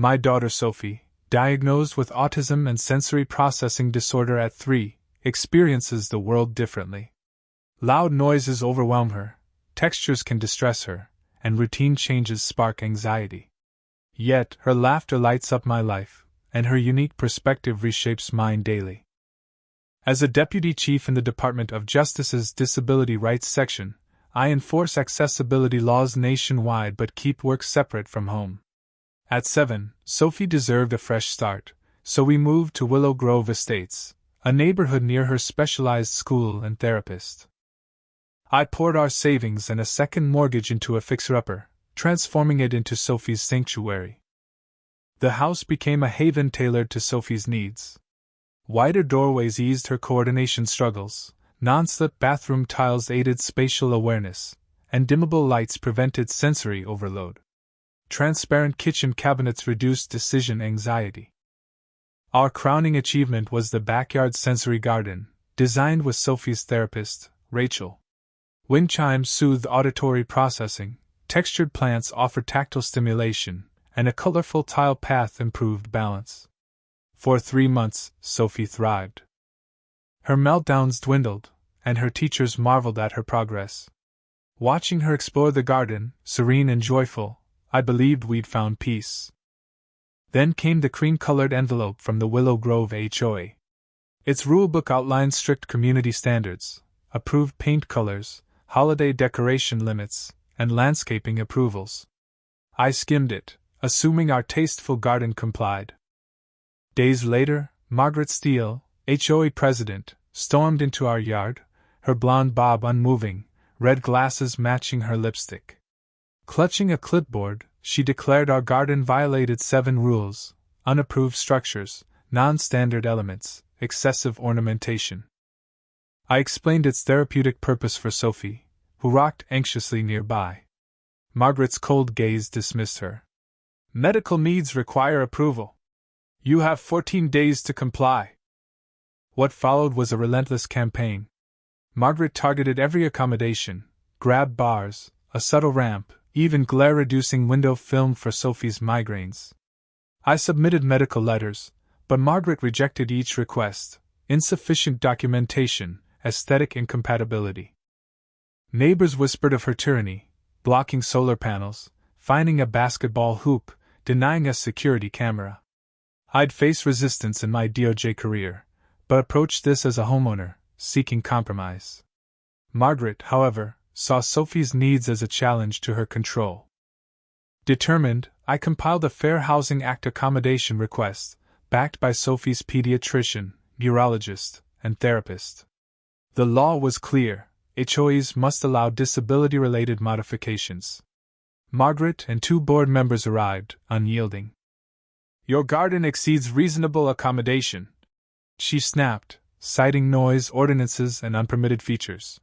My daughter Sophie, diagnosed with autism and sensory processing disorder at 3, experiences the world differently. Loud noises overwhelm her, textures can distress her, and routine changes spark anxiety. Yet, her laughter lights up my life, and her unique perspective reshapes mine daily. As a deputy chief in the Department of Justice's Disability Rights Section, I enforce accessibility laws nationwide but keep work separate from home. At 7, Sophie deserved a fresh start, so we moved to Willow Grove Estates, a neighborhood near her specialized school and therapist. I poured our savings and a second mortgage into a fixer-upper, transforming it into Sophie's sanctuary. The house became a haven tailored to Sophie's needs. Wider doorways eased her coordination struggles, non-slip bathroom tiles aided spatial awareness, and dimmable lights prevented sensory overload. Transparent kitchen cabinets reduced decision anxiety. Our crowning achievement was the backyard sensory garden, designed with Sophie's therapist, Rachel. Wind chimes soothed auditory processing, textured plants offered tactile stimulation, and a colorful tile path improved balance. For 3 months, Sophie thrived. Her meltdowns dwindled, and her teachers marveled at her progress. Watching her explore the garden, serene and joyful, I believed we'd found peace. Then came the cream-colored envelope from the Willow Grove HOA. Its rulebook outlined strict community standards, approved paint colors, holiday decoration limits, and landscaping approvals. I skimmed it, assuming our tasteful garden complied. Days later, Margaret Steele, HOA president, stormed into our yard, her blonde bob unmoving, red glasses matching her lipstick. Clutching a clipboard, she declared our garden violated 7 rules: unapproved structures, non-standard elements, excessive ornamentation. I explained its therapeutic purpose for Sophie, who rocked anxiously nearby. Margaret's cold gaze dismissed her. Medical needs require approval. You have 14 days to comply. What followed was a relentless campaign. Margaret targeted every accommodation: grab bars, a subtle ramp, even glare-reducing window film for Sophie's migraines. I submitted medical letters, but Margaret rejected each request: insufficient documentation, aesthetic incompatibility. Neighbors whispered of her tyranny, blocking solar panels, finding a basketball hoop, denying a security camera. I'd faced resistance in my DOJ career, but approached this as a homeowner, seeking compromise. Margaret, however, saw Sophie's needs as a challenge to her control. Determined, I compiled a Fair Housing Act accommodation request, backed by Sophie's pediatrician, neurologist, and therapist. The law was clear: HOAs must allow disability-related modifications. Margaret and 2 board members arrived, unyielding. Your garden exceeds reasonable accommodation, she snapped, citing noise ordinances and unpermitted features.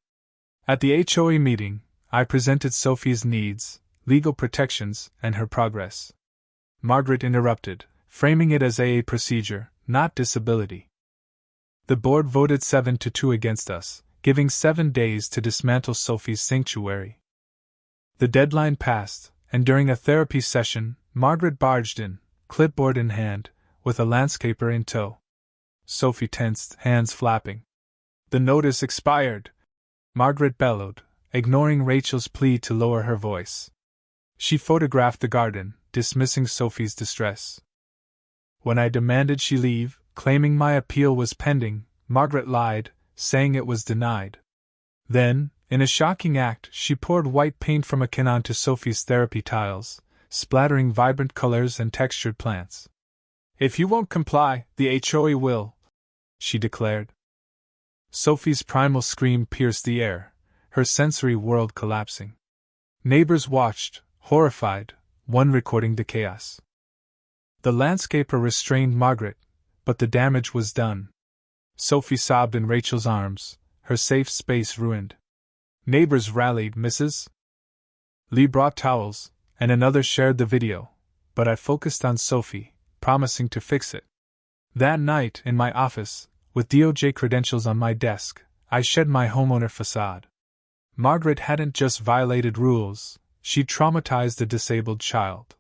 At the HOA meeting, I presented Sophie's needs, legal protections, and her progress. Margaret interrupted, framing it as a procedure, not disability. The board voted 7-2 against us, giving 7 days to dismantle Sophie's sanctuary. The deadline passed, and during a therapy session, Margaret barged in, clipboard in hand, with a landscaper in tow. Sophie tensed, hands flapping. The notice expired, Margaret bellowed, ignoring Rachel's plea to lower her voice. She photographed the garden, dismissing Sophie's distress. When I demanded she leave, claiming my appeal was pending, Margaret lied, saying it was denied. Then, in a shocking act, she poured white paint from a can onto Sophie's therapy tiles, splattering vibrant colors and textured plants. If you won't comply, the HOA will, she declared. Sophie's primal scream pierced the air, her sensory world collapsing. Neighbors watched, horrified, one recording the chaos. The landscaper restrained Margaret, but the damage was done. Sophie sobbed in Rachel's arms, her safe space ruined. Neighbors rallied. Mrs. Lee brought towels, and another shared the video, but I focused on Sophie, promising to fix it. That night, in my office, with DOJ credentials on my desk, I shed my homeowner facade. Margaret hadn't just violated rules, she'd traumatized a disabled child.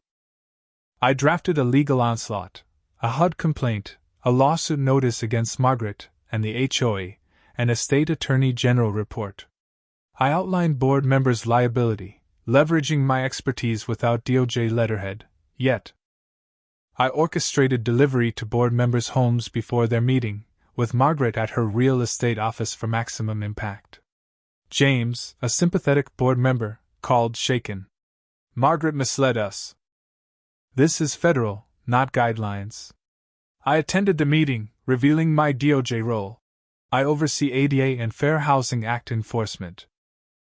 I drafted a legal onslaught, a HUD complaint, a lawsuit notice against Margaret and the HOA, and a state attorney general report. I outlined board members' liability, leveraging my expertise without DOJ letterhead, yet I orchestrated delivery to board members' homes before their meeting, with Margaret at her real estate office for maximum impact. James, a sympathetic board member, called shaken. Margaret misled us. This is federal, not guidelines. I attended the meeting, revealing my DOJ role. I oversee ADA and Fair Housing Act enforcement.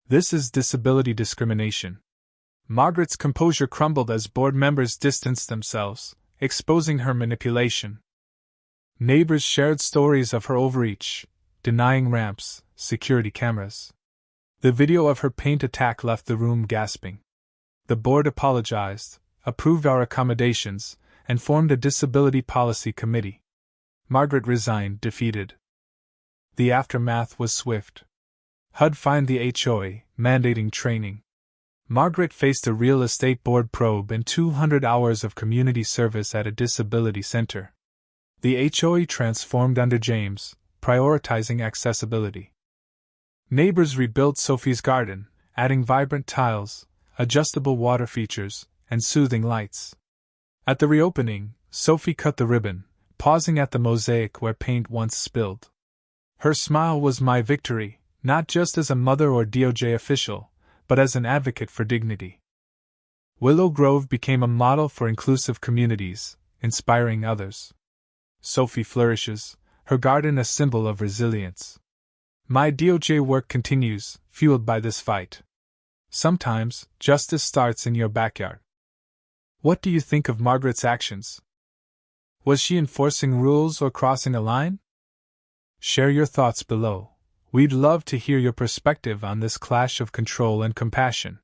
This is disability discrimination. Margaret's composure crumbled as board members distanced themselves, exposing her manipulation. Neighbors shared stories of her overreach, denying ramps, security cameras. The video of her paint attack left the room gasping. The board apologized, approved our accommodations, and formed a disability policy committee. Margaret resigned, defeated. The aftermath was swift. HUD fined the HOA, mandating training. Margaret faced a real estate board probe and 200 hours of community service at a disability center. The HOA transformed under James, prioritizing accessibility. Neighbors rebuilt Sophie's garden, adding vibrant tiles, adjustable water features, and soothing lights. At the reopening, Sophie cut the ribbon, pausing at the mosaic where paint once spilled. Her smile was my victory, not just as a mother or DOJ official, but as an advocate for dignity. Willow Grove became a model for inclusive communities, inspiring others. Sophie flourishes, her garden a symbol of resilience. My DOJ work continues, fueled by this fight. Sometimes, justice starts in your backyard. What do you think of Margaret's actions? Was she enforcing rules or crossing a line? Share your thoughts below. We'd love to hear your perspective on this clash of control and compassion.